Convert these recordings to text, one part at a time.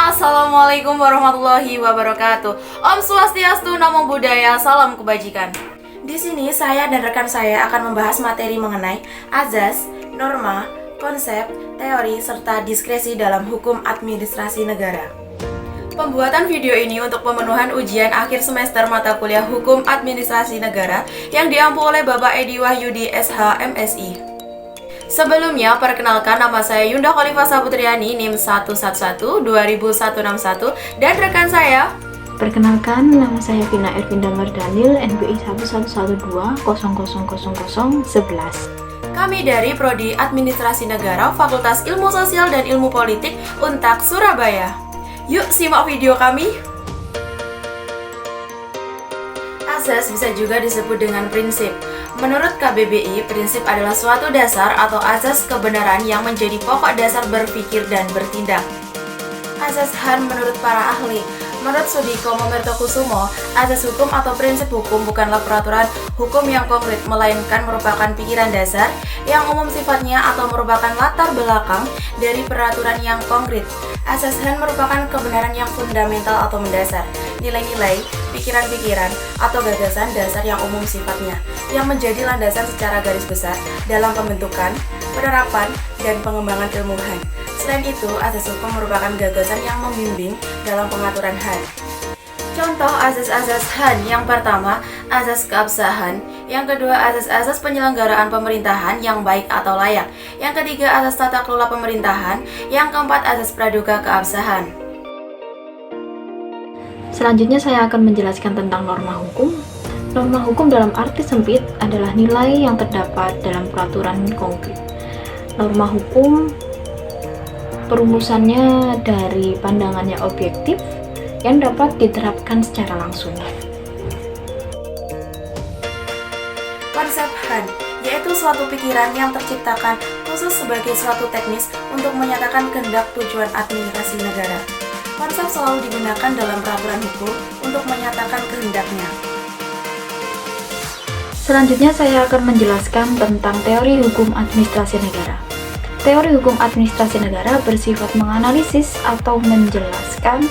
Assalamualaikum warahmatullahi wabarakatuh. Om Swastiastu, Namo Buddhaya, salam kebajikan. Di sini saya dan rekan saya akan membahas materi mengenai azas, norma, konsep, teori, serta diskresi dalam hukum administrasi negara. Pembuatan video ini untuk pemenuhan ujian akhir semester mata kuliah Hukum Administrasi Negara yang diampu oleh Bapak Edi Wahyudi SH MSI. Sebelumnya, perkenalkan nama saya Yunda Khalifah Saputriani, NIM 111-20161, dan rekan saya. Perkenalkan, nama saya Vina Ervinda Mardanil, NBI 11112000011. Kami dari Prodi Administrasi Negara, Fakultas Ilmu Sosial dan Ilmu Politik, Untak, Surabaya. Yuk simak video kami. Azas bisa juga disebut dengan prinsip. Menurut KBBI, prinsip adalah suatu dasar atau azas kebenaran yang menjadi pokok dasar berpikir dan bertindak. Azas HAN menurut para ahli. Menurut Sudiko Momertokusumo, azas hukum atau prinsip hukum bukanlah peraturan hukum yang konkret, melainkan merupakan pikiran dasar yang umum sifatnya atau merupakan latar belakang dari peraturan yang konkret. Azas HAN merupakan kebenaran yang fundamental atau mendasar, nilai-nilai, pikiran-pikiran, atau gagasan dasar yang umum sifatnya, yang menjadi landasan secara garis besar dalam pembentukan, penerapan, dan pengembangan ilmu HAN. Selain itu, azas hukum merupakan gagasan yang membimbing dalam pengaturan HAN. Contoh azas-azas HAN: yang pertama, azas keabsahan; yang kedua, azas-azas penyelenggaraan pemerintahan yang baik atau layak; yang ketiga, azas tata kelola pemerintahan; yang keempat, azas praduga keabsahan. Selanjutnya saya akan menjelaskan tentang norma hukum. Norma hukum dalam arti sempit adalah nilai yang terdapat dalam peraturan konkret. Norma hukum perumusannya dari pandangannya objektif yang dapat diterapkan secara langsung. Konsep HAN yaitu suatu pikiran yang terciptakan khusus sebagai suatu teknis untuk menyatakan kehendak tujuan administrasi negara. Konsep selalu digunakan dalam peraturan hukum untuk menyatakan kehendaknya. Selanjutnya saya akan menjelaskan tentang teori hukum administrasi negara. Teori hukum administrasi negara bersifat menganalisis atau menjelaskan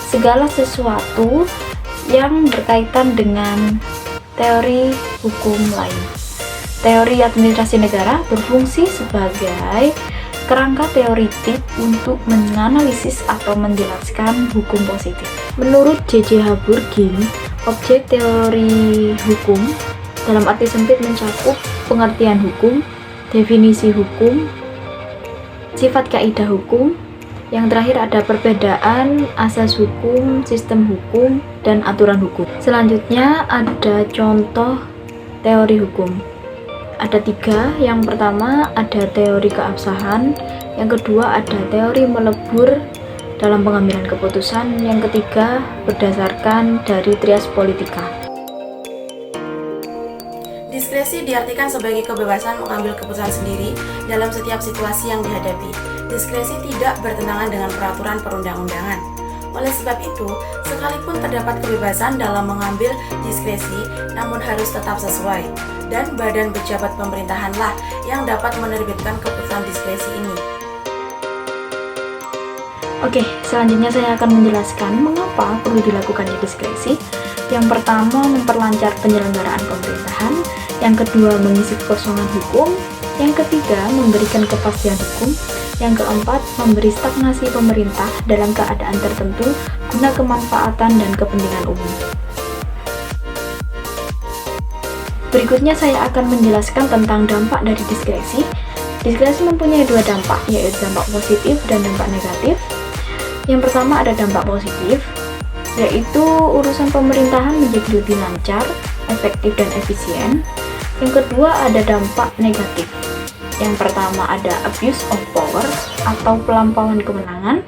segala sesuatu yang berkaitan dengan teori hukum lain. Teori administrasi negara berfungsi sebagai kerangka teoritik untuk menganalisis atau menjelaskan hukum positif. Menurut J.J. Burgin, objek teori hukum dalam arti sempit mencakup pengertian hukum, definisi hukum, sifat kaidah hukum. Yang terakhir ada perbedaan asas hukum, sistem hukum, dan aturan hukum. Selanjutnya ada contoh teori hukum. Ada 3. Yang pertama ada teori keabsahan, yang kedua ada teori melebur dalam pengambilan keputusan, yang ketiga berdasarkan dari trias politika. Diskresi diartikan sebagai kebebasan mengambil keputusan sendiri dalam setiap situasi yang dihadapi. Diskresi tidak bertentangan dengan peraturan perundang-undangan. Oleh sebab itu, sekalipun terdapat kebebasan dalam mengambil diskresi, namun harus tetap sesuai, dan badan pejabat pemerintahanlah yang dapat menerbitkan keputusan diskresi ini. Oke, selanjutnya saya akan menjelaskan mengapa perlu dilakukannya diskresi. Yang pertama, memperlancar penyelenggaraan pemerintahan. Yang kedua, mengisi kekosongan hukum. Yang ketiga, memberikan kepastian hukum. Yang keempat, memberi stagnasi pemerintah dalam keadaan tertentu guna kemanfaatan dan kepentingan umum. Berikutnya saya akan menjelaskan tentang dampak dari diskresi. Diskresi mempunyai 2 dampak, yaitu dampak positif dan dampak negatif. Yang pertama ada dampak positif, yaitu urusan pemerintahan menjadi lebih lancar, efektif, dan efisien. Yang kedua ada dampak negatif. Yang pertama ada abuse of power atau pelampauan kewenangan.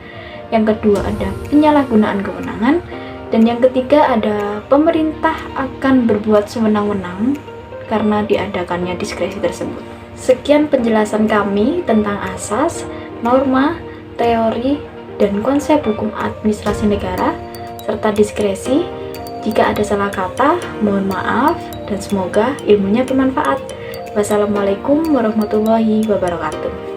Yang kedua ada penyalahgunaan kewenangan. Dan yang ketiga ada pemerintah akan berbuat sewenang-wenang karena diadakannya diskresi tersebut. Sekian penjelasan kami tentang asas, norma, teori, dan konsep hukum administrasi negara serta diskresi. Jika ada salah kata, mohon maaf, dan semoga ilmunya bermanfaat. Wassalamualaikum warahmatullahi wabarakatuh.